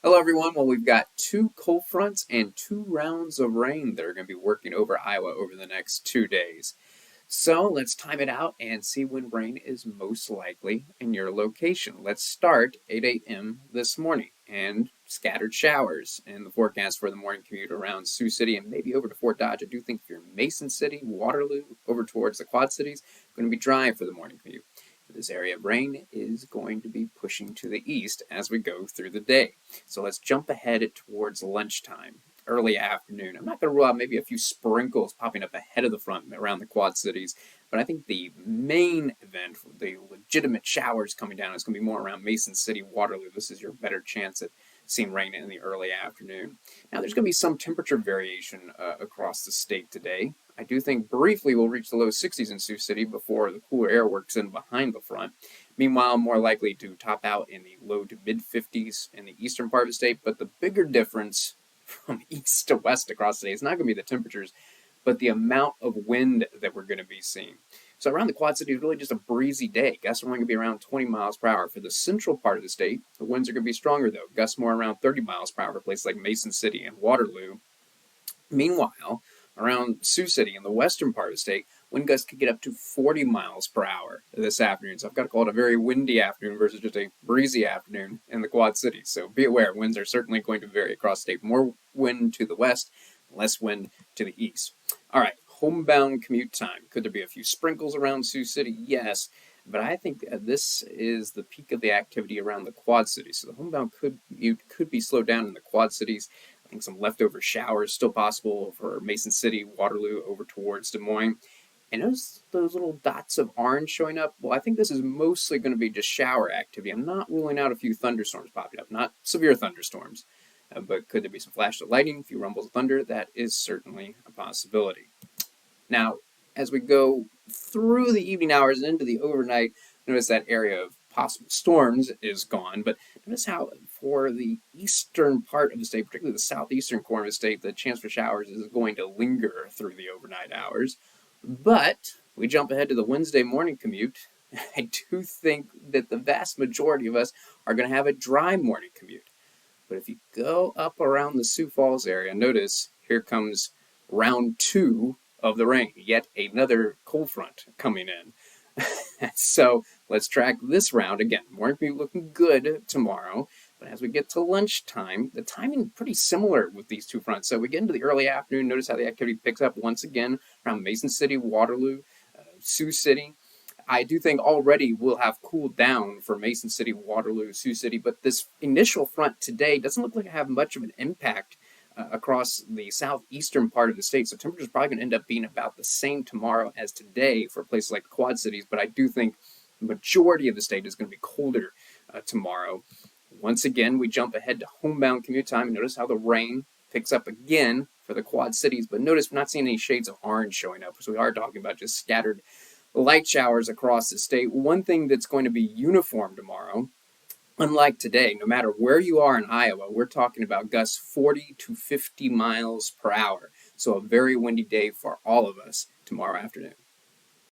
Hello, everyone. Well, we've got two cold fronts and two rounds of rain that are going to be working over Iowa over the next 2 days. So let's time it out and see when rain is most likely in your location. Let's start 8 a.m. this morning and scattered showers in the forecast for the morning commute around Sioux City and maybe over to Fort Dodge. I do think if you're in Mason City, Waterloo, over towards the Quad Cities, going to be dry for the morning commute. This area of rain is going to be pushing to the east as we go through the day. So let's jump ahead towards lunchtime, early afternoon. I'm not going to rule out maybe a few sprinkles popping up ahead of the front around the Quad Cities, but I think the main event, the legitimate showers coming down, is going to be more around Mason City, Waterloo. This is your better chance at seeing rain in the early afternoon. Now, there's going to be some temperature variation across the state today. I do think briefly we'll reach the low 60s in Sioux City before the cooler air works in behind the front. Meanwhile, more likely to top out in the low to mid 50s in the eastern part of the state. But the bigger difference from east to west across the state is not going to be the temperatures, but the amount of wind that we're going to be seeing. So around the Quad Cities, really just a breezy day. Gusts are only going to be around 20 miles per hour. For the central part of the state, the winds are going to be stronger, though. Gusts more around 30 miles per hour for places like Mason City and Waterloo. Meanwhile, around Sioux City in the western part of the state, wind gusts could get up to 40 miles per hour this afternoon. So I've got to call it a very windy afternoon versus just a breezy afternoon in the Quad Cities. So be aware, winds are certainly going to vary across the state. More wind to the west, less wind to the east. All right, homebound commute time. Could there be a few sprinkles around Sioux City? Yes. But I think this is the peak of the activity around the Quad Cities. So the homebound commute could be slowed down in the Quad Cities. I think some leftover showers still possible for Mason City, Waterloo, over towards Des Moines. And notice those little dots of orange showing up. Well, I think this is mostly going to be just shower activity. I'm not ruling out a few thunderstorms popping up, not severe thunderstorms. But could there be some flashes of lightning, a few rumbles of thunder? That is certainly a possibility. Now, as we go through the evening hours and into the overnight, notice that area of possible storms is gone. But notice how for the eastern part of the state, particularly the southeastern corner of the state, the chance for showers is going to linger through the overnight hours. But we jump ahead to the Wednesday morning commute. I do think that the vast majority of us are going to have a dry morning commute. But if you go up around the Sioux Falls area, notice here comes round two of the rain, yet another cold front coming in. So let's track this round again. Morning commute looking good tomorrow, but as we get to lunchtime, the timing pretty similar with these two fronts. So we get into the early afternoon. Notice how the activity picks up once again around Mason City, Waterloo, Sioux City. I do think already we'll have cooled down for Mason City, Waterloo, Sioux City, but this initial front today doesn't look like it have much of an impact across the southeastern part of the state. So temperatures are probably going to end up being about the same tomorrow as today for places like the Quad Cities, but I do think the majority of the state is going to be colder tomorrow. Once again, we jump ahead to homebound commute time and notice how the rain picks up again for the Quad Cities, but notice we're not seeing any shades of orange showing up, so we are talking about just scattered light showers across the state. One thing that's going to be uniform tomorrow, unlike today, no matter where you are in Iowa, we're talking about gusts 40 to 50 miles per hour. So a very windy day for all of us tomorrow afternoon.